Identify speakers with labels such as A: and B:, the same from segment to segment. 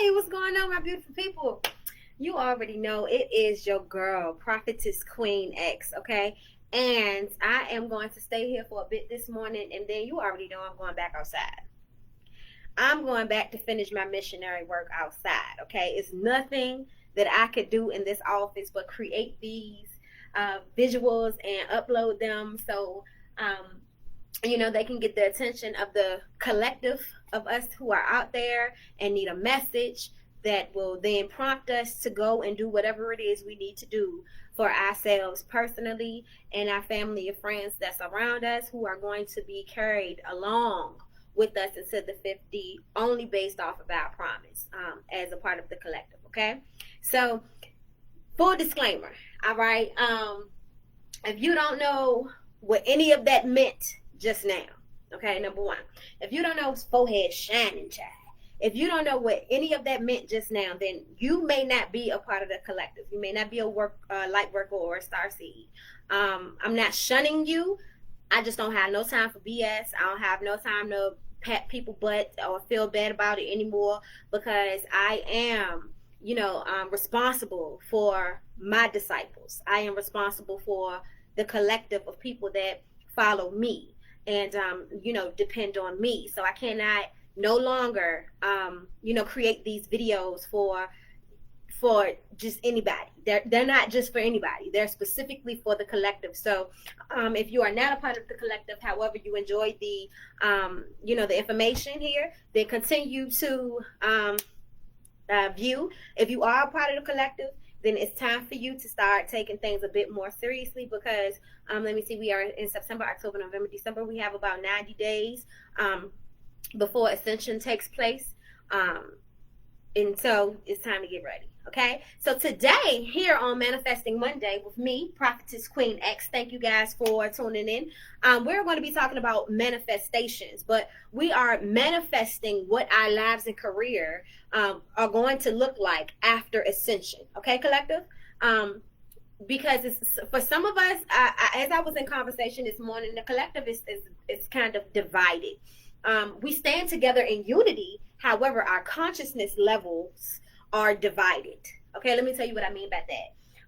A: Hey, what's going on, my beautiful people? You already know it is your girl, Prophetess Queen X, okay? And I am going to stay here for a bit this morning, and then you already know I'm going back outside. I'm going back to finish my missionary work outside, okay? It's nothing that I could do in this office but create these visuals and upload them so they can get the attention of the collective of us who are out there and need a message that will then prompt us to go and do whatever it is we need to do for ourselves personally and our family and friends that's around us who are going to be carried along with us into the 50 only based off of our promise as a part of the collective. Okay, so full disclaimer, all right, if you don't know what any of that meant just now, okay, number one, if you don't know forehead shining, child, if you don't know what any of that meant just now, then you may not be a part of the collective. You may not be a light worker or a star seed. I'm not shunning you. I just don't have no time for BS. I don't have no time to pat people butt or feel bad about it anymore, because I am, responsible for my disciples. I am responsible for the collective of people that follow me and depend on me. So I cannot no longer create these videos for just anybody. They're not just for anybody. They're specifically for the collective. So if you are not a part of the collective, however you enjoyed the the information here, then continue to view. If you are a part of the collective, then it's time for you to start taking things a bit more seriously, because let me see, we are in September, October, November, December. We have about 90 days before Ascension takes place. And so it's time to get ready. Okay, so today here on Manifesting Monday with me, Prophetess Queen X, thank you guys for tuning in. We're going to be talking about manifestations, but we are manifesting what our lives and career are going to look like after Ascension. Okay, collective? Because it's, for some of us, as I was in conversation this morning, the collective is kind of divided. We stand together in unity. However, our consciousness levels are divided. Okay, let me tell you what I mean by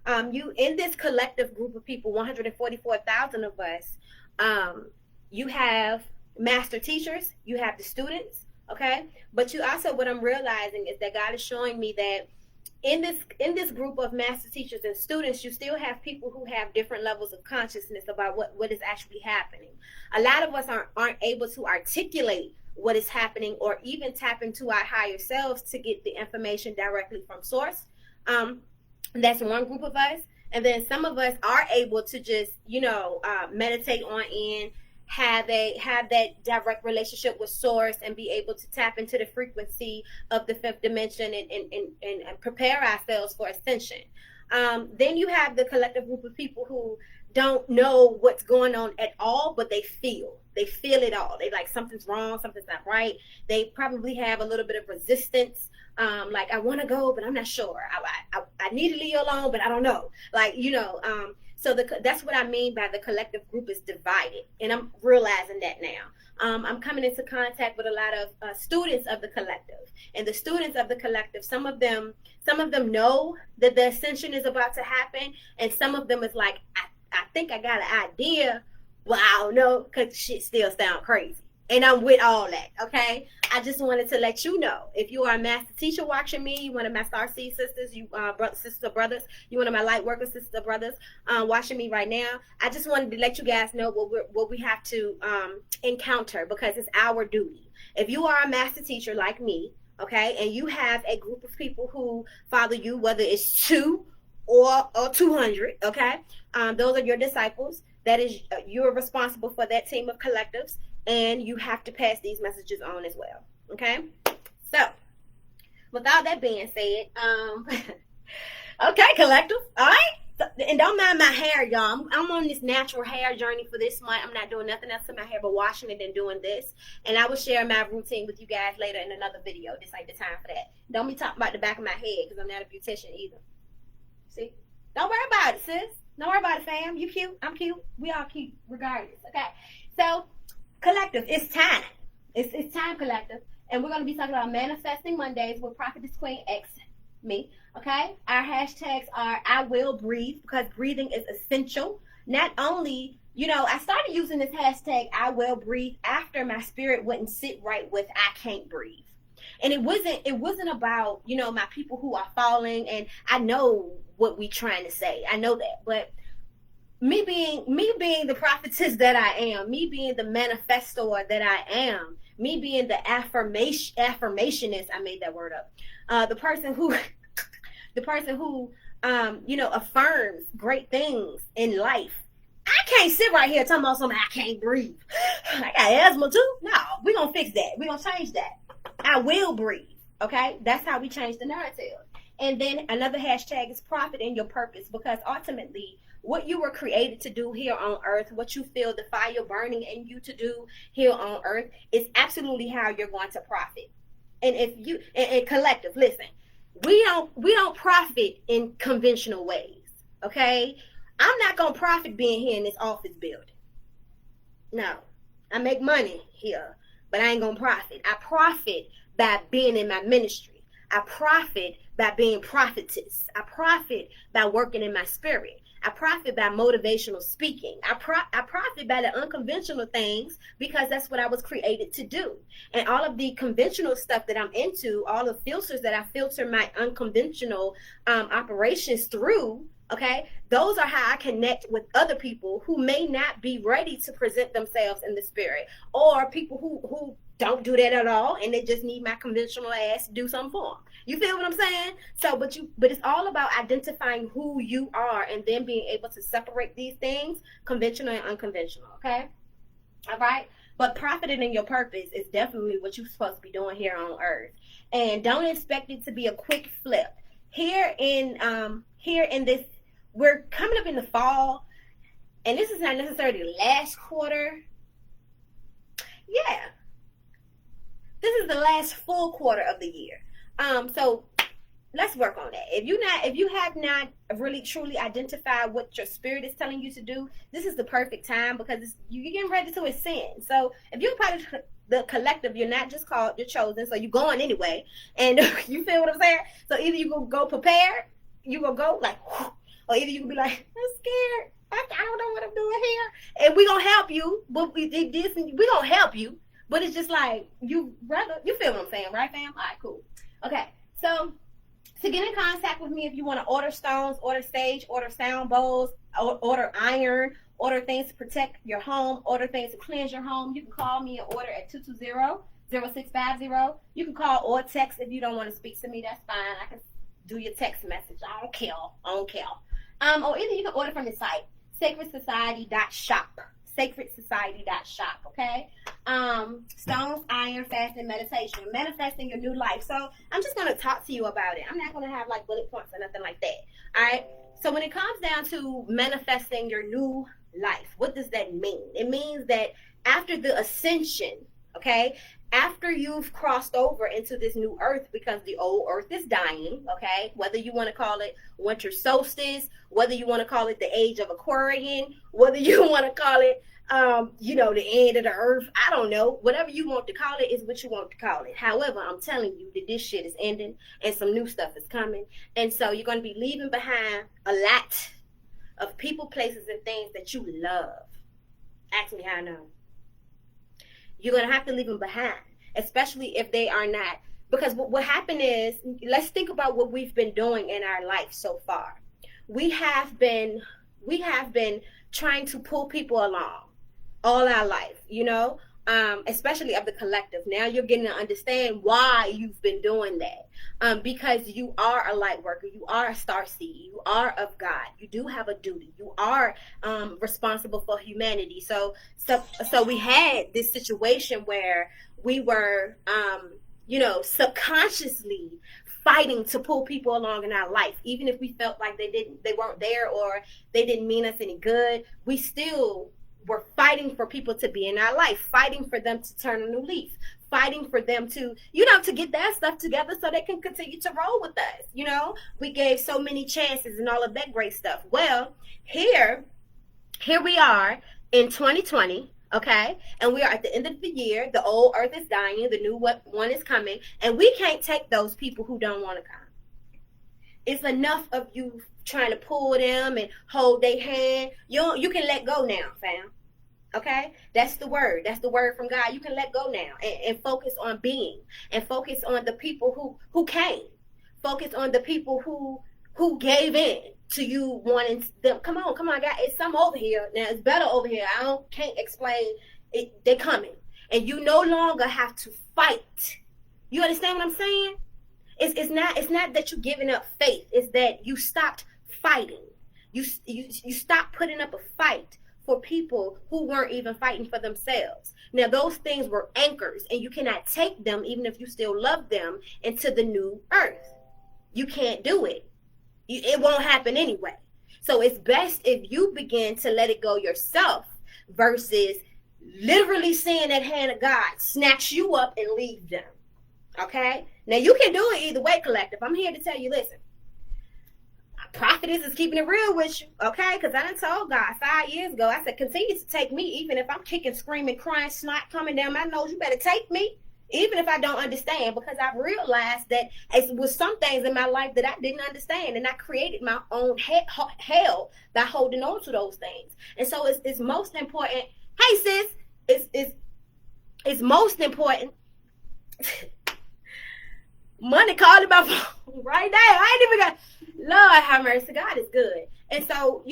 A: that. You in this collective group of people, 144,000 of us, you have master teachers, you have the students, okay? But you also, what I'm realizing is that God is showing me that in this group of master teachers and students, you still have people who have different levels of consciousness about what is actually happening. A lot of us aren't able to articulate what is happening or even tap into our higher selves to get the information directly from source. That's one group of us. And then some of us are able to just, meditate on and have that direct relationship with source and be able to tap into the frequency of the fifth dimension and prepare ourselves for ascension. Then you have the collective group of people who don't know what's going on at all, but they feel it all. They like something's wrong, something's not right. They probably have a little bit of resistance. Like, I want to go, but I'm not sure. I need to leave you alone, but I don't know. So that's what I mean by the collective group is divided, and I'm realizing that now. I'm coming into contact with a lot of students of the collective, and the students of the collective, some of them know that the ascension is about to happen, and some of them is like, I think I got an idea, but I don't know, because shit still sound crazy. And I'm with all that, okay? I just wanted to let you know, if you are a master teacher watching me, you one of my star seed sisters, you sisters or brothers, you one of my light worker sisters or brothers watching me right now, I just wanted to let you guys know what we have to encounter, because it's our duty. If you are a master teacher like me, okay, and you have a group of people who follow you, whether it's 2 or 200, okay, those are your disciples. That is, you're responsible for that team of collectives, and you have to pass these messages on as well. Okay, so with all that being said, okay, collective, all right. So, and don't mind my hair, y'all. I'm on this natural hair journey for this month. I'm not doing nothing else to my hair but washing it and doing this. And I will share my routine with you guys later in another video. This ain't the time for that. Don't be talking about the back of my head, because I'm not a beautician either. See? Don't worry about it, sis. Don't worry about it, fam. You cute. I'm cute. We all cute regardless. Okay. So, collective, it's time. It's time, collective. And we're going to be talking about manifesting Mondays with Prophetess Queen X me. Okay, our hashtags are I will breathe, because breathing is essential. Not only, I started using this hashtag I will breathe after my spirit wouldn't sit right with I can't breathe. And it wasn't about, my people who are falling, and I know what we trying to say. I know that. But me being the prophetess that I am, me being the manifestor that I am, me being the affirmationist, I made that word up. The person who affirms great things in life. I can't sit right here talking about something I can't breathe. I got asthma too. No, we're gonna fix that. We're gonna change that. I will breathe. Okay, that's how we change the narrative. And then another hashtag is profit in your purpose, because ultimately what you were created to do here on earth, what you feel the fire burning in you to do here on earth, is absolutely how you're going to profit. And if you and collective, listen, we don't profit in conventional ways. Okay, I'm not gonna profit being here in this office building. No, I make money here, but I ain't gonna profit. I profit by being in my ministry. I profit by being prophetess. I profit by working in my spirit. I profit by motivational speaking. I profit by the unconventional things, because that's what I was created to do. And all of the conventional stuff that I'm into, all the filters that I filter my unconventional operations through, okay, those are how I connect with other people who may not be ready to present themselves in the spirit, or people who don't do that at all, and they just need my conventional ass to do something for them. You feel what I'm saying? So, but it's all about identifying who you are, and then being able to separate these things, conventional and unconventional. Okay, all right. But profiting in your purpose is definitely what you're supposed to be doing here on earth, and don't expect it to be a quick flip. Here in this, we're coming up in the fall, and this is not necessarily the last quarter. Yeah, this is the last full quarter of the year. So let's work on that. If you have not really truly identified what your spirit is telling you to do, this is the perfect time, because you're getting ready to ascend. So if you're part of the collective, you're not just called, you're chosen. So you're going anyway. And you feel what I'm saying? So either you gonna go prepared, you gonna go like, or either you can be like, I'm scared. I don't know what I'm doing here. And we're gonna help you. But we gonna help you. But it's just like, you feel what I'm saying, right, fam? All right, cool. Okay, so to get in contact with me, if you want to order stones, order sage, order sound bowls, order iron, order things to protect your home, order things to cleanse your home, you can call me and order at 220-0650. You can call or text if you don't want to speak to me. That's fine. I can do your text message. I don't care. Or either you can order from the site, sacredsociety.shop. sacredsociety.shop. Okay, stones, iron, fasting, meditation, manifesting your new life. So I'm just going to talk to you about it. I'm not going to have like bullet points or nothing like that. All right, so when it comes down to manifesting your new life, what does that mean? It means that after the ascension, okay, after you've crossed over into this new earth, because the old earth is dying, okay, whether you want to call it winter solstice, whether you want to call it the age of Aquarian, whether you want to call it the end of the earth, I don't know, whatever you want to call it is what you want to call it. However, I'm telling you that this shit is ending and some new stuff is coming. And so you're going to be leaving behind a lot of people, places, and things that you love. Ask me how I know. You're going to have to leave them behind, especially if they are not. Because what happened is, let's think about what we've been doing in our life so far. We have been trying to pull people along all our life, especially of the collective. Now you're getting to understand why you've been doing that. Because you are a light worker, you are a star seed, you are of God, you do have a duty, you are responsible for humanity. So we had this situation where we were subconsciously fighting to pull people along in our life, even if we felt like they weren't there, or they didn't mean us any good. We still were fighting for people to be in our life, fighting for them to turn a new leaf, fighting for them to get their stuff together so they can continue to roll with us. We gave so many chances and all of that great stuff. Well, here we are in 2020. Okay, and we are at the end of the year. The old earth is dying, the new one is coming, and we can't take those people who don't want to come. It's enough of you trying to pull them and hold their hand. You can let go now, fam. Okay, that's the word. That's the word from God. You can let go now and focus on being, and focus on the people who came. Focus on the people who gave in to you wanting them. Come on, God. It's some over here now. It's better over here. Can't explain it. They're coming, and you no longer have to fight. You understand what I'm saying? It's not that you're giving up faith. It's that you stopped fighting. You stopped putting up a fight for people who weren't even fighting for themselves. Now, those things were anchors, and you cannot take them, even if you still love them, into the new earth. You can't do it. It won't happen anyway. So it's best if you begin to let it go yourself versus literally seeing that hand of God snatch you up and leave them. Okay? Now, you can do it either way, collective. I'm here to tell you, listen. Prophetess is keeping it real with you, okay? Because I done told God 5 years ago, I said, continue to take me, even if I'm kicking, screaming, crying, snot coming down my nose. You better take me, even if I don't understand, because I've realized that it was some things in my life that I didn't understand, and I created my own hell by holding on to those things. And so it's most important. Hey, sis, it's most important. Money calling my phone right now. I ain't even got. Lord have mercy. God is good. And so,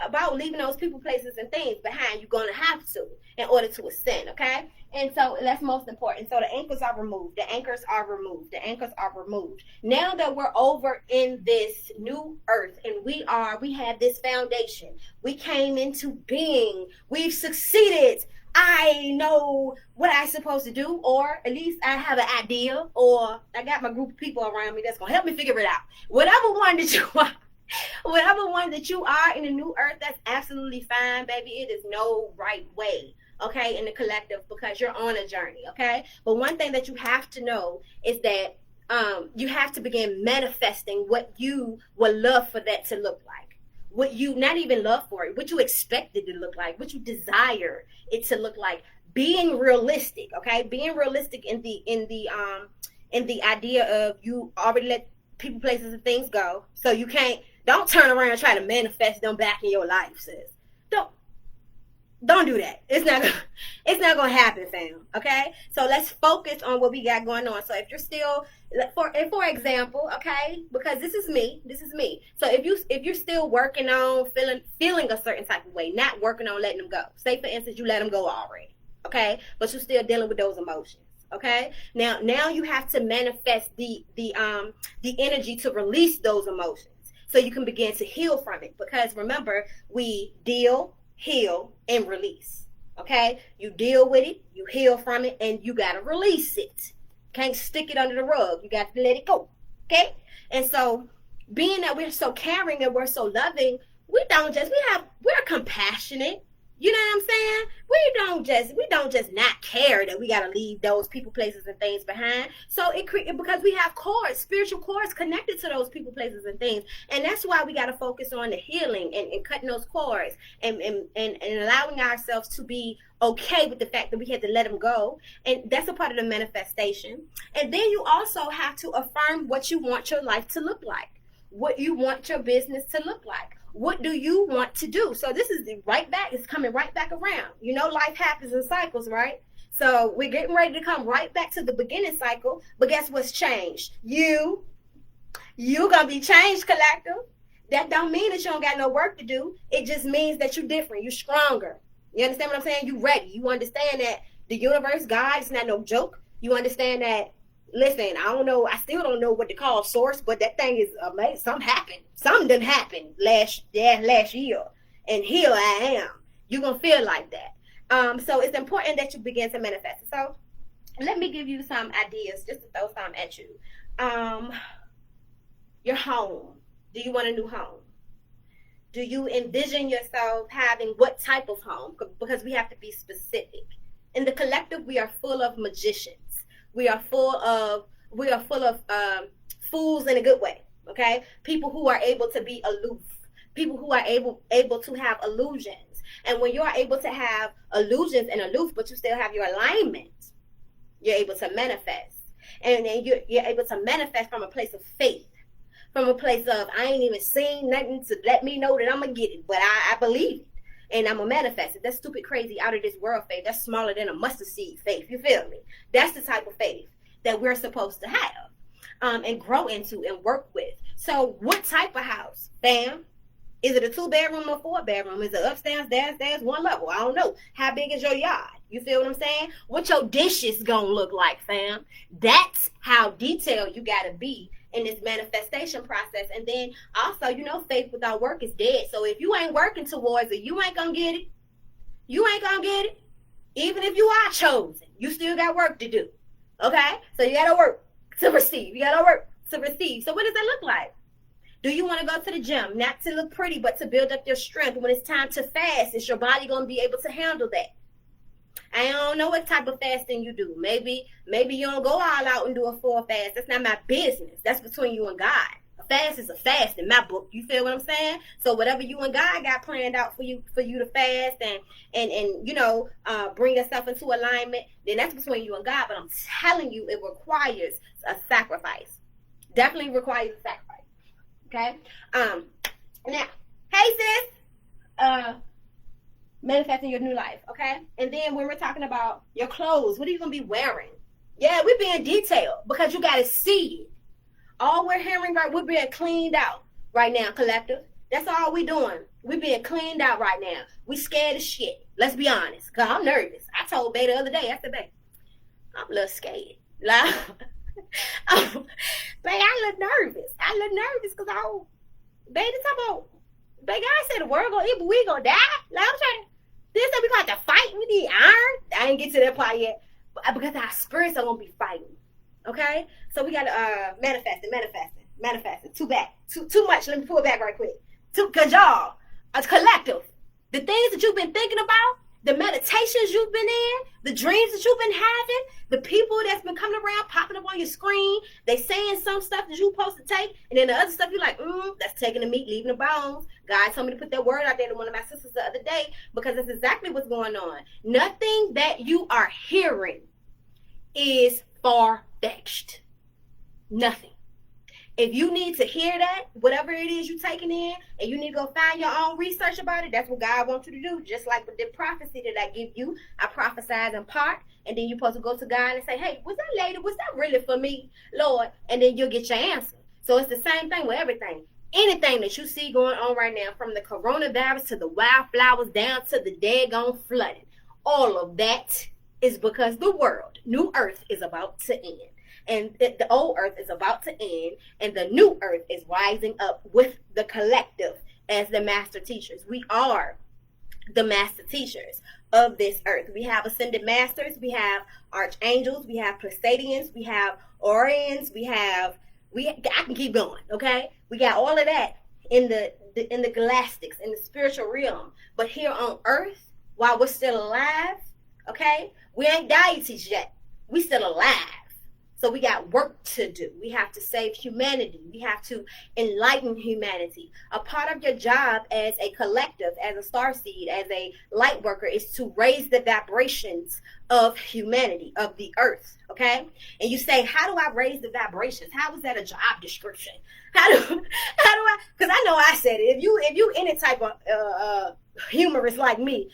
A: about leaving those people, places, and things behind, you're going to have to in order to ascend, okay? And so that's most important. So the anchors are removed. The anchors are removed. The anchors are removed. Now that we're over in this new earth and we have this foundation. We came into being. We've succeeded. I know what I'm supposed to do, or at least I have an idea, or I got my group of people around me that's going to help me figure it out. Whatever one that you are in the new earth, that's absolutely fine, baby. It is no right way, okay, in the collective, because you're on a journey, okay? But one thing that you have to know is that you have to begin manifesting what you would love for that to look like. What you not even love for it, what you expect it to look like, what you desire it to look like. Being realistic, okay? Being realistic in the idea of you already let people, places, and things go, so you don't turn around and try to manifest them back in your life, sis. Don't do that. It's not gonna happen, fam. Okay? So let's focus on what we got going on. So if you're still, for example, okay, because this is me. So if you're still working on feeling a certain type of way, not working on letting them go. Say for instance, you let them go already, okay, but you're still dealing with those emotions. Okay. Now you have to manifest the energy to release those emotions, so you can begin to heal from it. Because remember, we deal, heal, and release. Okay, you deal with it, you heal from it, and you gotta release it. Can't stick it under the rug. You got to let it go. Okay, and so being that we're so caring and we're so loving, we're compassionate. You know what I'm saying? We don't just not care that we gotta leave those people, places, and things behind. So because we have spiritual cords connected to those people, places, and things, and that's why we gotta focus on the healing and cutting those cords and allowing ourselves to be okay with the fact that we had to let them go. And that's a part of the manifestation. And then you also have to affirm what you want your life to look like, what you want your business to look like. What do you want to do? So this is it's coming right back around. Life happens in cycles, right? So we're getting ready to come right back to the beginning cycle. But guess what's changed? You're going to be changed, collective. That don't mean that you don't got no work to do. It just means that you're different. You're stronger. You understand what I'm saying? You ready. You understand that the universe, God, is not no joke. You understand that, listen, I still don't know what to call source, but that thing is amazing. Something done happened last year, and here I am. You're going to feel like that. So it's important that you begin to manifest it. So let me give you some ideas, just to throw some at you. Your home. Do you want a new home? Do you envision yourself having what type of home? Because we have to be specific. In the collective, we are full of magicians. We are full of fools in a good way. Okay, people who are able to be aloof, people who are able to have illusions, And when you are able to have illusions and aloof, but you still have your alignment, you're able to manifest. And then you're able to manifest from a place of faith, from a place of, I ain't even seen nothing to let me know that I'm going to get it, but I believe it. And I'm going to manifest it. That's stupid, crazy, out of this world faith. That's smaller than a mustard seed faith. You feel me? That's the type of faith that we're supposed to have and grow into and work with. So what type of house, fam? Is it a 2-bedroom or 4-bedroom? Is it upstairs, downstairs, one level? I don't know. How big is your yard? You feel what I'm saying? What your dishes gonna look like, fam? That's how detailed you gotta be in this manifestation process. And then also, you know, faith without work is dead. So if you ain't working towards it, you ain't gonna get it. You ain't gonna get it. Even if you are chosen, you still got work to do. Okay? So you gotta work to receive. You gotta work to receive. So what does that look like? Do you want to go to the gym, not to look pretty, but to build up your strength? When it's time to fast, is your body going to be able to handle that? I don't know what type of fasting you do. Maybe you don't go all out and do a full fast. That's not my business. That's between you and God. A fast is a fast in my book. You feel what I'm saying? So whatever you and God got planned out for you to fast and you know, bring yourself into alignment, then that's between you and God. But I'm telling you, it requires a sacrifice. Definitely requires a sacrifice. Okay. Now, hey sis, manifesting your new life. Okay. And then when we're talking about your clothes, what are you gonna be wearing? Yeah, we're being detailed because you gotta see it. All we're hearing, right? We're being cleaned out right now, collective. That's all we doing. We're being cleaned out right now. We scared as shit. Let's be honest, cause I'm nervous. I told Bay the other day. I said, Bay, I'm a little scared. Like. Babe, I look nervous. Because baby, talk about, baby, I said the world gonna eat, but we gonna die. Like, I'm trying to, this time we gonna have to fight. We need iron. I ain't get to that part yet, but because our spirits are gonna be fighting. Okay, so we gotta manifesting. Too much. Let me pull it back right quick. Cause y'all, a collective, the things that you've been thinking about, the meditations you've been in, the dreams that you've been having, the people that's been coming around, popping up on your screen, they saying some stuff that you're supposed to take, and then the other stuff you're like, that's taking the meat, leaving the bones. God told me to put that word out there to one of my sisters the other day because that's exactly what's going on. Nothing that you are hearing is far-fetched. Nothing. If you need to hear that, whatever it is you're taking in, and you need to go find your own research about it, that's what God wants you to do. Just like with the prophecy that I give you, I prophesied in part, and then you're supposed to go to God and say, hey, was that really for me, Lord? And then you'll get your answer. So it's the same thing with everything. Anything that you see going on right now, from the coronavirus to the wildflowers down to the daggone flooding, all of that is because the world, new earth, is about to end. And the old earth is about to end, and the new earth is rising up with the collective as the master teachers. We are the master teachers of this earth. We have ascended masters, we have archangels, we have Pleiadians, we have Orions, I can keep going, okay? We got all of that in the galactics, in the spiritual realm. But here on earth, while we're still alive, okay, we ain't deities yet. We still alive. So we got work to do. We have to save humanity. We have to enlighten humanity. A part of your job as a collective, as a starseed, as a light worker, is to raise the vibrations of humanity, of the earth, okay? And you say, how do I raise the vibrations? How is that a job description? How do I, because I know I said it. If you any type of humorist like me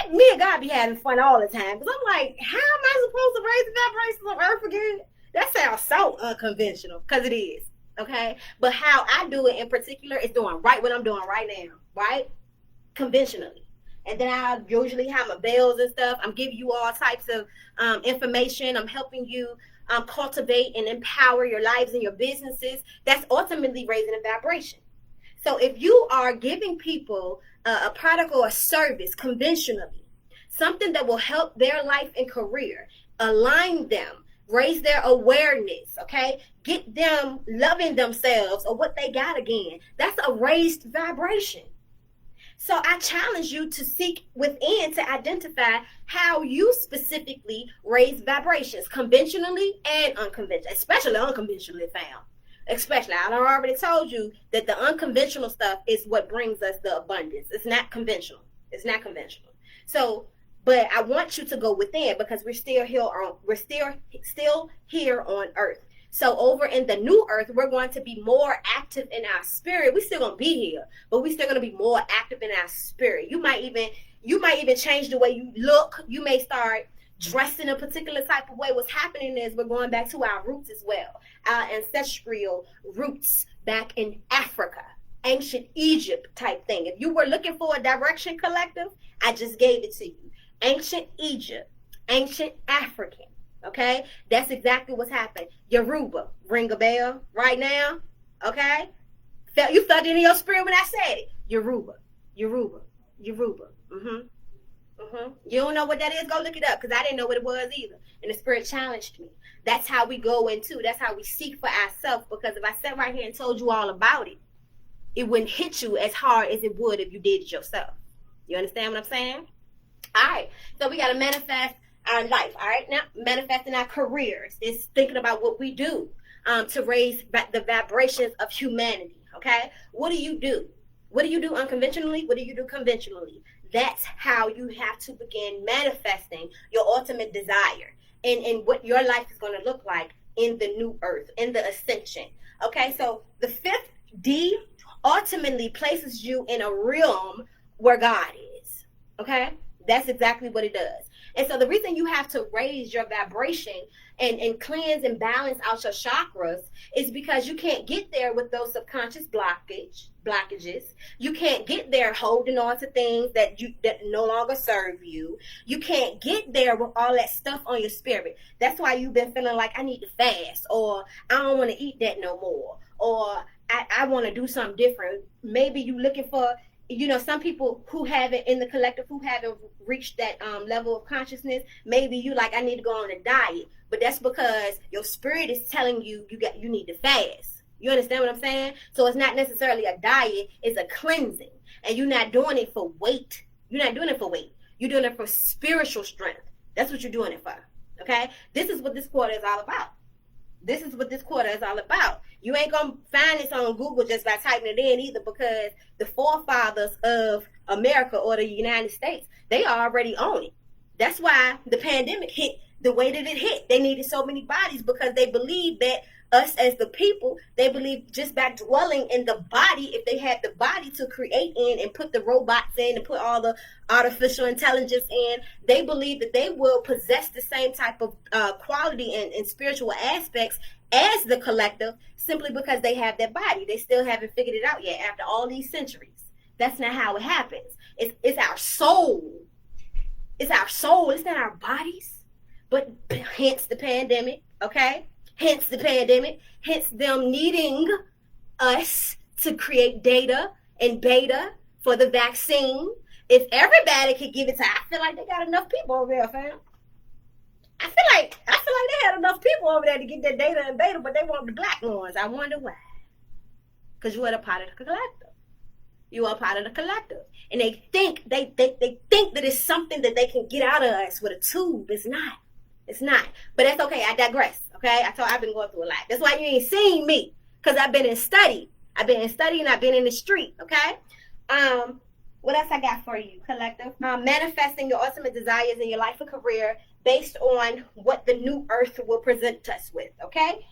A: and God be having fun all the time. Because I'm like, how am I supposed to raise the vibrations on earth again? That sounds so unconventional, because it is, okay? But how I do it in particular is doing right what I'm doing right now, right? Conventionally. And then I usually have my bells and stuff. I'm giving you all types of information. I'm helping you cultivate and empower your lives and your businesses. That's ultimately raising the vibration. So if you are giving people a product or a service conventionally, something that will help their life and career, align them, raise their awareness, okay? Get them loving themselves or what they got again. That's a raised vibration. So I challenge you to seek within to identify how you specifically raise vibrations, conventionally and unconventionally, especially unconventionally found. Especially, I already told you that the unconventional stuff is what brings us the abundance. It's not conventional. It's not conventional. So, but I want you to go within because we're still here on earth. So over in the new earth, we're going to be more active in our spirit. We're still gonna be here, but we're still gonna be more active in our spirit. You might even change the way you look. You may start dressing a particular type of way. What's happening is we're going back to our roots as well, our ancestral roots back in Africa, ancient Egypt type thing. If you were looking for a direction, collective, I just gave it to you. Ancient Egypt, ancient African. Okay, that's exactly what's happening. Yoruba, ring a bell right now. Okay, you felt it in your spirit when I said it. Yoruba. You don't know what that is? Go look it up, because I didn't know what it was either, and the spirit challenged me. That's how we go into. That's how we seek for ourselves. Because if I sat right here and told you all about it, it wouldn't hit you as hard as it would if you did it yourself. You understand what I'm saying? All right. So we got to manifest our life. All right. Now, manifesting our careers is thinking about what we do to raise the vibrations of humanity. Okay. What do you do? What do you do unconventionally? What do you do conventionally? That's how you have to begin manifesting your ultimate desire and what your life is going to look like in the new earth, in the ascension. Okay. So the fifth D ultimately places you in a realm where God is. Okay. That's exactly what it does. And so the reason you have to raise your vibration and cleanse and balance out your chakras is because you can't get there with those subconscious blockages. You can't get there holding on to things that no longer serve you. You can't get there with all that stuff on your spirit. That's why you've been feeling like, I need to fast, or I don't want to eat that no more, or I want to do something different. Maybe you looking for, some people who haven't, in the collective, who haven't reached that level of consciousness, maybe you like, I need to go on a diet, but that's because your spirit is telling you you need to fast. You understand what I'm saying? So it's not necessarily a diet, it's a cleansing. And you're not doing it for weight. You're not doing it for weight. You're doing it for spiritual strength. That's what you're doing it for. Okay? This is what this quarter is all about. This is what this quarter is all about. You ain't going to find this on Google just by typing it in either, because the forefathers of America or the United States, they already own it. That's why the pandemic hit the way that it hit. They needed so many bodies because they believed that us as the people, they believe just by dwelling in the body, if they had the body to create in and put the robots in and put all the artificial intelligence in, they believe that they will possess the same type of quality and spiritual aspects as the collective, simply because they have their body. They still haven't figured it out yet after all these centuries. That's not how it happens. It's our soul. It's our soul. It's not our bodies. But hence the pandemic, okay? Hence the pandemic. Hence them needing us to create data and beta for the vaccine. If everybody could give it to, I feel like they got enough people over there, fam. I feel like they had enough people over there to get that data and beta, but they want the black ones. I wonder why. Because you are a part of the collective. You are a part of the collective. And they think that it's something that they can get out of us with a tube. It's not. It's not. But that's okay. I digress. Okay? I've been going through a lot. That's why you ain't seen me. Because I've been in study. I've been in study and I've been in the street. Okay? What else I got for you, collective? Manifesting your ultimate desires in your life and career based on what the new earth will present us with. Okay?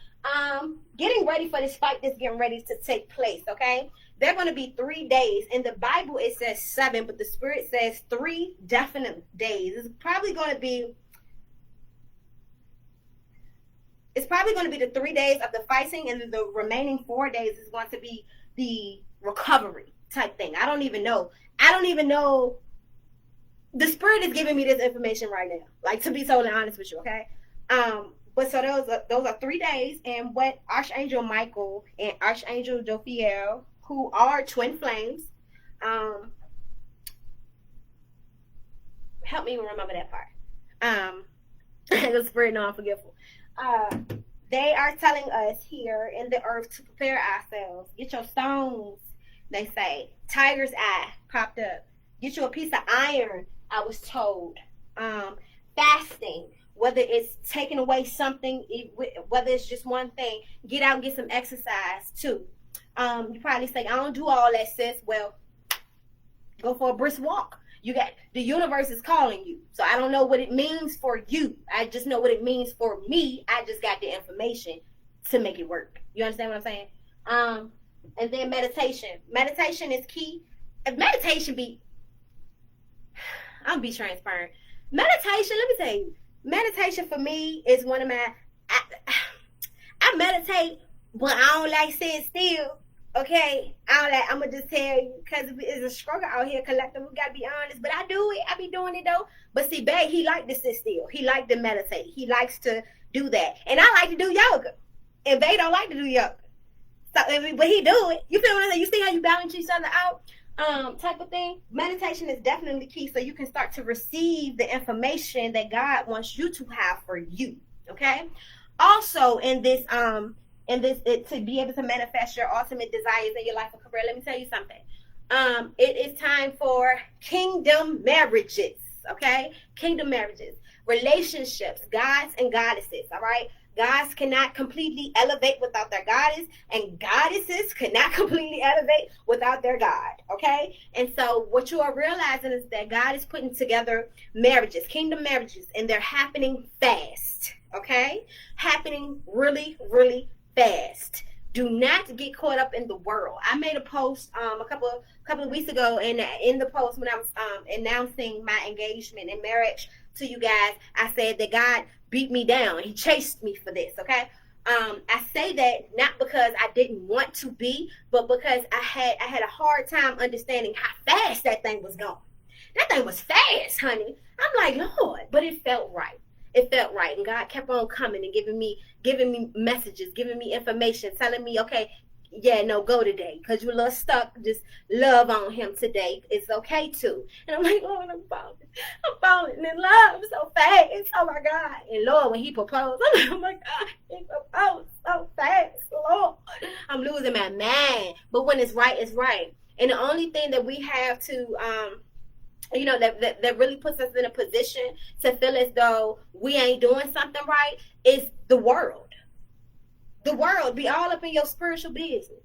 A: Getting ready for this fight that's getting ready to take place. Okay? They're going to be 3 days. In the Bible, it says 7, but the Spirit says 3 definite days. It's probably going to be the 3 days of the fighting, and the remaining 4 days is going to be the recovery type thing. I don't even know. The Spirit is giving me this information right now, like, to be totally honest with you, okay? But so those are 3 days, and what Archangel Michael and Archangel Jophiel, who are twin flames, help me remember that part. The Spirit, no, I'm forgetful. They are telling us here in the earth to prepare ourselves. Get your stones, they say. Tiger's eye popped up. Get you a piece of iron, I was told. Fasting, whether it's taking away something, whether it's just one thing, get out and get some exercise too. You probably say, I don't do all that, sis. Well, go for a brisk walk. You got, the universe is calling you. So I don't know what it means for you. I just know what it means for me. I just got the information to make it work. You understand what I'm saying? And then meditation. Meditation is key. If meditation be, I'll be transparent. Meditation, let me tell you, meditation for me is one of my, I meditate, but I don't like sitting still. Okay, I'm gonna just tell you, because it's a struggle out here, collective. We gotta be honest, but I do it. I be doing it though. But see, babe, he like to sit still. He like to meditate. He likes to do that, and I like to do yoga, and they don't like to do yoga. So, but he do it. You feel what I'm saying? You see how you balance each other out, type of thing. Meditation is definitely key, so you can start to receive the information that God wants you to have for you. Okay. Also, in this to be able to manifest your ultimate desires in your life and career, let me tell you something. It is time for kingdom marriages. Okay, kingdom marriages, relationships, gods and goddesses. All right. Gods cannot completely elevate without their goddess, and goddesses cannot completely elevate without their God, okay? And so what you are realizing is that God is putting together marriages, kingdom marriages, and they're happening fast, okay? Happening really, really fast. Do not get caught up in the world. I made a post a couple of weeks ago, and in the post when I was announcing my engagement and marriage to you guys, I said that God beat me down. He chased me for this, okay? I say that not because I didn't want to be, but because I had a hard time understanding how fast that thing was going. That thing was fast, honey. I'm like, Lord, but it felt right. It felt right, and God kept on coming and giving me messages, giving me information, telling me, okay, yeah, no, go today, because you're a little stuck. Just love on him today. It's okay to. And I'm like, Lord, I'm falling in love so fast. Oh my God. And Lord, when he proposed, I'm like, oh my God, he proposed so fast, Lord. I'm losing my mind. But when it's right, it's right. And the only thing that we have to that really puts us in a position to feel as though we ain't doing something right is the world. The world be all up in your spiritual business.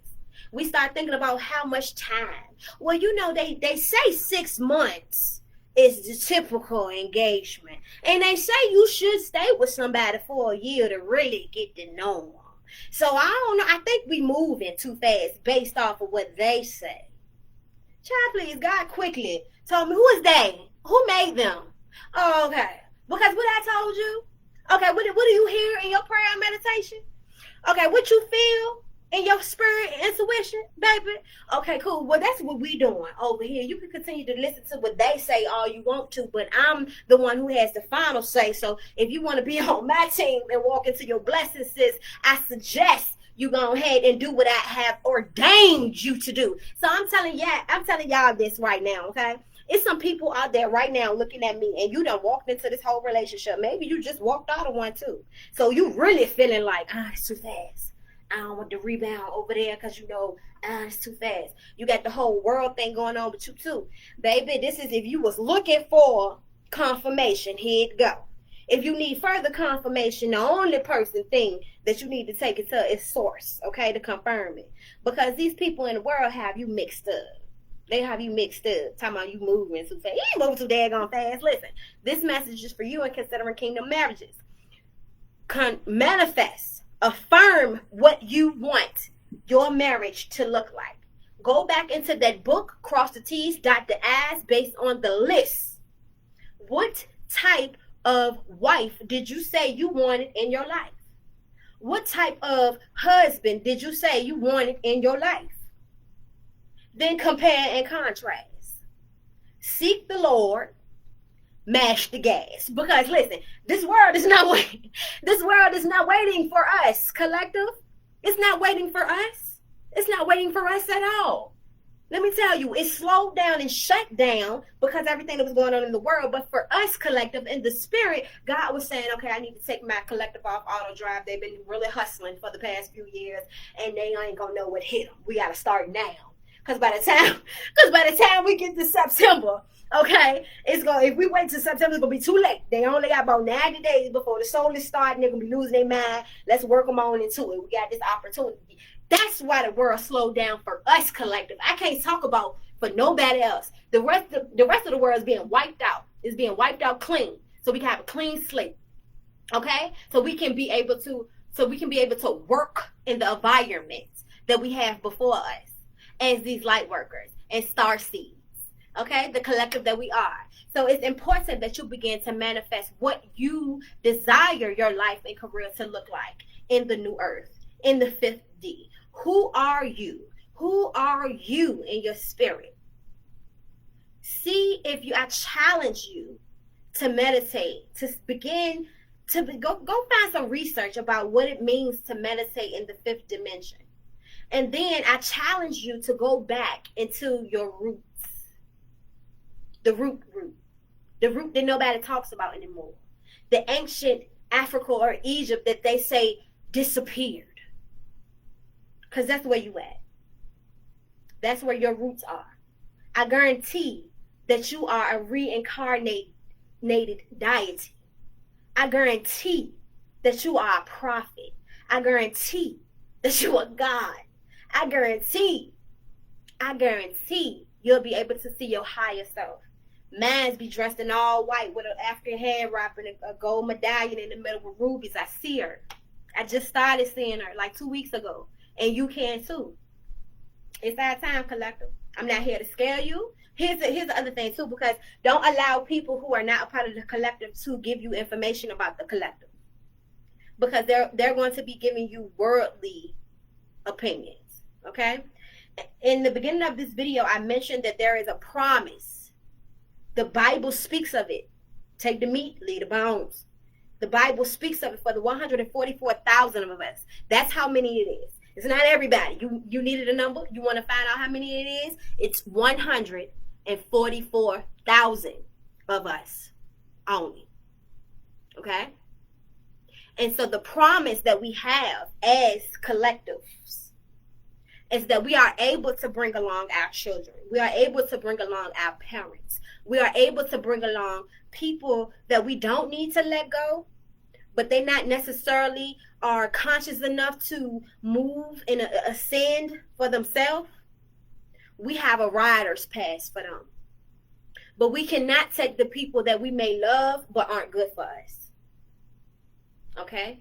A: We start thinking about how much time. Well, they say 6 months is the typical engagement. And they say you should stay with somebody for a year to really get to know them. So I don't know. I think we moving too fast based off of what they say. Child, please, God quickly told me, who is they? Who made them? Oh, okay. Because what I told you? Okay, what do you hear in your prayer and meditation? Okay, what you feel in your spirit and intuition, baby? Okay, cool. Well, that's what we doing over here. You can continue to listen to what they say all you want to, but I'm the one who has the final say. So if you want to be on my team and walk into your blessings, sis, I suggest you go ahead and do what I have ordained you to do. So I'm telling y'all this right now, okay? It's some people out there right now looking at me, and you done walked into this whole relationship. Maybe you just walked out of one too. So you really feeling like, it's too fast. I don't want to rebound over there because it's too fast. You got the whole world thing going on with you too. Baby, this is if you was looking for confirmation, here it go. If you need further confirmation, the only thing that you need to take it to is source, okay, to confirm it. Because these people in the world have you mixed up. They have you mixed up, talking about you moving too fast. You ain't moving too daggone fast. Listen, this message is for you in considering kingdom marriages. Manifest, affirm what you want your marriage to look like. Go back into that book, cross the T's, dot the I's, based on the list. What type of wife did you say you wanted in your life? What type of husband did you say you wanted in your life? Then compare and contrast. Seek the Lord, mash the gas. Because listen, this world is not waiting. This world is not waiting for us, collective. It's not waiting for us. It's not waiting for us at all. Let me tell you, it slowed down and shut down because everything that was going on in the world. But for us, collective, in the spirit, God was saying, okay, I need to take my collective off auto drive. They've been really hustling for the past few years, and they ain't going to know what hit them. We got to start now. Because by the time we get to September, okay, if we wait till September, it's going to be too late. They only got about 90 days before the solar starts, and they're going to be losing their mind. Let's work them on into it. We got this opportunity. That's why the world slowed down for us, collective. I can't talk about for nobody else. The rest of the world is being wiped out. It's being wiped out clean. So we can have a clean slate. Okay? So we can be able to work in the environment that we have before us as these light workers and star seeds. Okay? The collective that we are. So it's important that you begin to manifest what you desire your life and career to look like in the new earth, in the 5th D. Who are you? Who are you in your spirit? See if I challenge you to meditate, to begin to go find some research about what it means to meditate in the 5th dimension. And then I challenge you to go back into your roots. The root. The root that nobody talks about anymore. The ancient Africa or Egypt that they say disappeared. Because that's where you at. That's where your roots are. I guarantee that you are a reincarnated deity. I guarantee that you are a prophet. I guarantee that you are God. I guarantee you'll be able to see your higher self. Mines be dressed in all white with an African hair wrap and a gold medallion in the middle with rubies. I see her. I just started seeing her like 2 weeks ago. And you can too. It's our time, collective. I'm not here to scare you. Here's the other thing too, because don't allow people who are not a part of the collective to give you information about the collective. Because they're going to be giving you worldly opinions. Okay? In the beginning of this video, I mentioned that there is a promise. The Bible speaks of it. Take the meat, leave the bones. The Bible speaks of it for the 144,000 of us. That's how many it is. It's not everybody. You needed a number. You want to find out how many it is? It's 144,000 of us only. Okay? And so the promise that we have as collectives is that we are able to bring along our children. We are able to bring along our parents. We are able to bring along people that we don't need to let go, but they not necessarily are conscious enough to move and ascend for themselves. We have a rider's pass for them. But we cannot take the people that we may love but aren't good for us. Okay?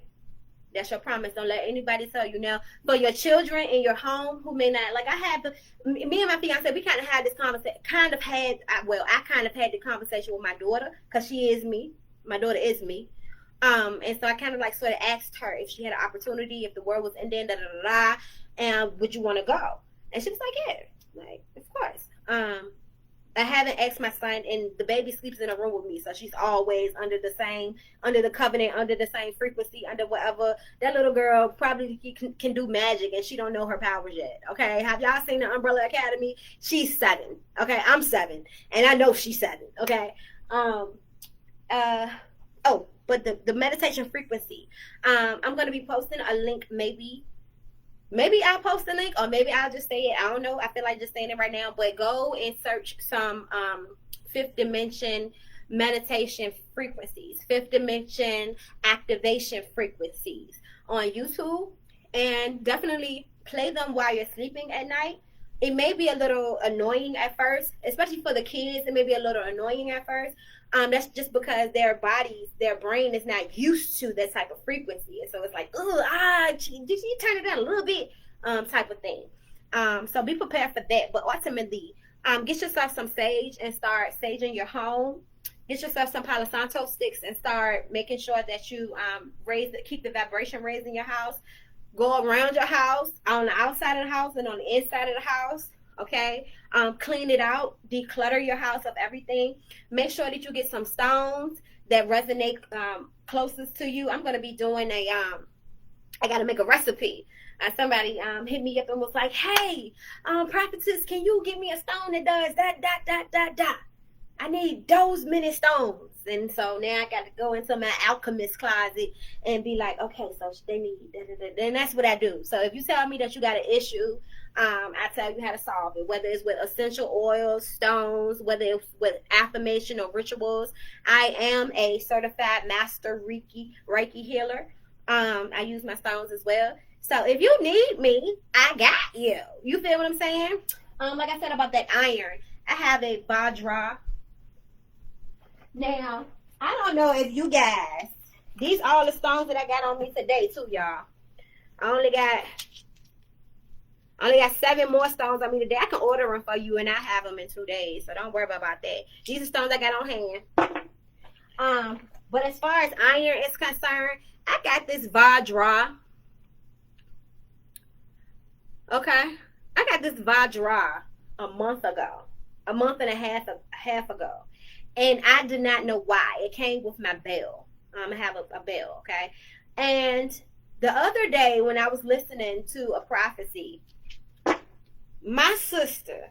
A: That's your promise. Don't let anybody tell you. Now, for your children in your home who may not, like me and my fiance, we kind of had this conversation, I kind of had the conversation with my daughter, because she is me. My daughter is me. And so I kind of like sort of asked her if she had an opportunity, if the world was ending, and would you want to go? And she was like, yeah, like, of course. I haven't asked my son, and the baby sleeps in a room with me, so she's always under the covenant, under the same frequency, under whatever. That little girl probably can do magic, and she don't know her powers yet. Okay, have y'all seen the Umbrella Academy? She's 7. Okay, I'm 7, and I know she's 7. Okay, but the meditation frequency, I'm gonna be posting a link. Maybe I'll post the link, or maybe I'll just say it. I don't know. I feel like just saying it right now. But go and search some 5th dimension meditation frequencies, 5th dimension activation frequencies on YouTube, and definitely play them while you're sleeping at night. It may be a little annoying at first, especially for the kids. It may be a little annoying at first. That's just because their brain is not used to that type of frequency. And so it's like, did you turn it down a little bit, type of thing. So be prepared for that. But ultimately, get yourself some sage and start saging your home. Get yourself some Palo Santo sticks and start making sure that you keep the vibration raised in your house. Go around your house, on the outside of the house and on the inside of the house. Okay, clean it out, declutter your house of everything. Make sure that you get some stones that resonate closest to you. I'm going to be doing I got to make a recipe. Somebody hit me up and was like, hey, prophetess, can you give me a stone that does that. I need those many stones. And so now I got to go into my alchemist closet and be like, okay, so they need da. And that's what I do. So if you tell me that you got an issue, I tell you how to solve it, whether it's with essential oils, stones, whether it's with affirmation or rituals. I am a certified master Reiki healer. I use my stones as well. So if you need me, I got you. You feel what I'm saying? Like I said about that iron, I have a Vajra. Now, I don't know if you guys, these are all the stones that I got on me today too, y'all. I only got 7 more stones on me today. I can order them for you and I have them in 2 days, so don't worry about that. These are stones I got on hand. But as far as iron is concerned, I got this Vajra. Okay, I got this Vajra a month and a half ago, and I did not know why. It came with my bell. I have a bell, okay, and the other day when I was listening to a prophecy, my sister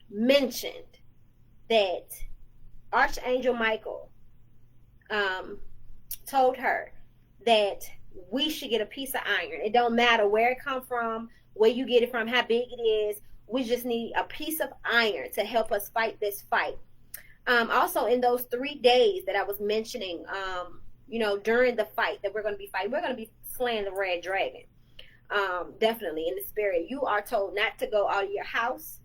A: mentioned that Archangel Michael told her that we should get a piece of iron. It don't matter where it come from, where you get it from, how big it is. We just need a piece of iron to help us fight this fight. Also, in those 3 days that I was mentioning, during the fight that we're going to be fighting, we're going to be slaying the red dragon. Definitely in the spirit. You are told not to go out of your house.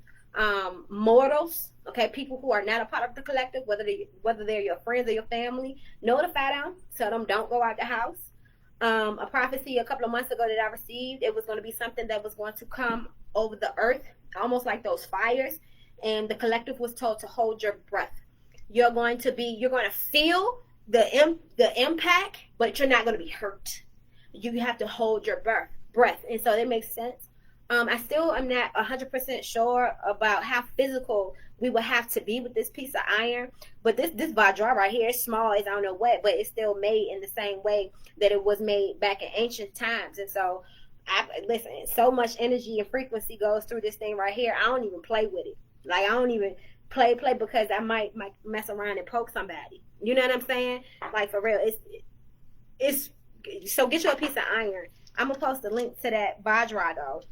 A: Mortals, okay, people who are not a part of the collective, whether they're your friends or your family, notify them, tell them don't go out the house. A prophecy a couple of months ago that I received, it was going to be something that was going to come over the earth, almost like those fires, and the collective was told to hold your breath. You're going to feel the impact, but you're not going to be hurt. You have to hold your breath, and so that makes sense. I still am not 100% sure about how physical we will have to be with this piece of iron, but this Vajra right here is small as I don't know what, but it's still made in the same way that it was made back in ancient times. And so, listen, so much energy and frequency goes through this thing right here. I don't even play with it. Like, I don't even play because I might mess around and poke somebody. You know what I'm saying? Like, for real, it's so get you a piece of iron. I'm gonna post a link to that Vajra though.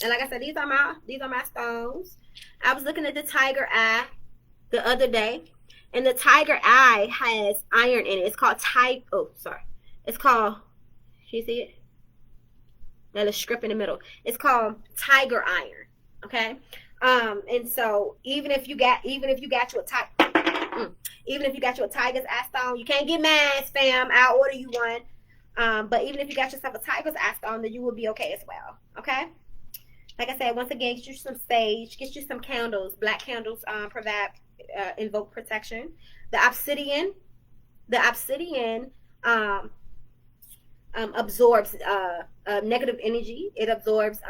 A: And like I said, these are my stones. I was looking at the tiger eye the other day, and the tiger eye has iron in it. It's called It's called. Can you see it? That little strip in the middle. It's called tiger iron. Okay. And so even if you got you a tiger's eye stone, you can't get mad, fam. I'll order you one. But even if you got yourself a tiger's eye stone, then you will be okay as well. Okay. Like I said, once again, get you some sage, get you some candles. Black candles invoke protection. The obsidian absorbs negative energy. It absorbs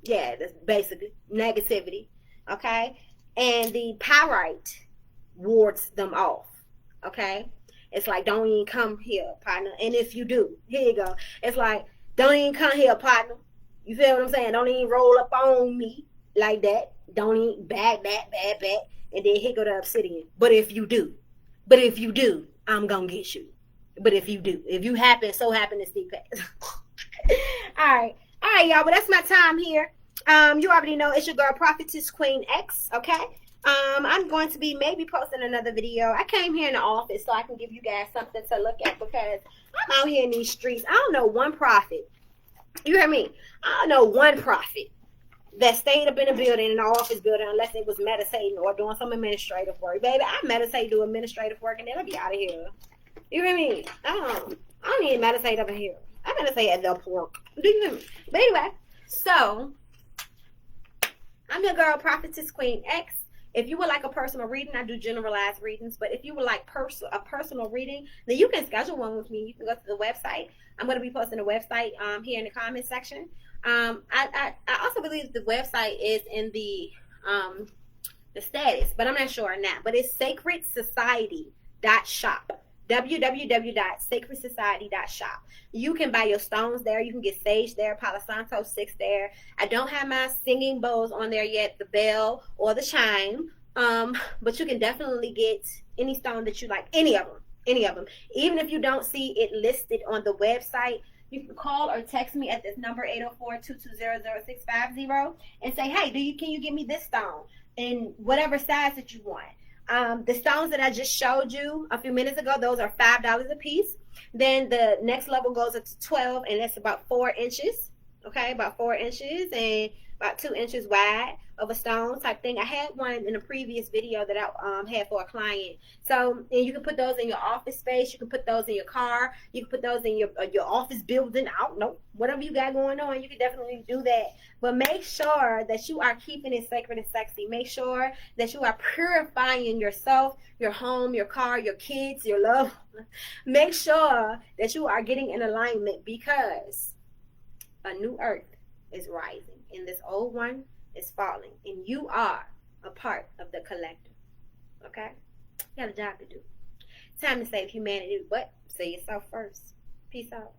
A: that's basically negativity. Okay, and the pyrite wards them off. Okay, it's like, don't even come here, partner. And if you do, here you go. It's like, don't even come here, partner. You feel what I'm saying? Don't even roll up on me like that. Don't even back. And then here go the obsidian. But if you do, I'm going to get you. But if you so happen to see past. All right, y'all. But that's my time here. You already know it's your girl, Prophetess Queen X. Okay. I'm going to be maybe posting another video. I came here in the office so I can give you guys something to look at, because I'm out here in these streets. I don't know one prophet. You hear me? I don't know one prophet that stayed up in a building, in the office building, unless it was meditating or doing some administrative work. Baby, I meditate, do administrative work, and then I'll be out of here. You hear me? I don't even meditate over here. I meditate at the pork. Do you hear me? But anyway, so I'm your girl, Prophetess Queen X. If you would like a personal reading, I do generalized readings. But if you would like a personal reading, then you can schedule one with me. You can go to the website. I'm going to be posting the website here in the comment section. I also believe the website is in the status, but I'm not sure now. But it's sacredsociety.shop. www.sacredsociety.shop. You can buy your stones there. You can get sage there, Palo Santo 6 there. I don't have my singing bowls on there yet, the bell or the chime. But you can definitely get any stone that you like, any of them. Even if you don't see it listed on the website, you can call or text me at this number, 804-220-0650, and say, hey, can you give me this stone in whatever size that you want. The stones that I just showed you a few minutes ago, those are $5 a piece. Then the next level goes up to 12, and that's about 4 inches. okay, about 4 inches and about 2 inches wide of a stone type thing. I had one in a previous video that I had for a client. So, and you can put those in your office space. You can put those in your car. You can put those in your office building. I don't know, whatever you got going on, you can definitely do that. But make sure that you are keeping it sacred and sexy. Make sure that you are purifying yourself, your home, your car, your kids, your love. Make sure that you are getting in alignment, because a new earth is rising and this old one is falling, and you are a part of the collective. Okay, you got a job to do. Time to save humanity, but say yourself first. Peace out.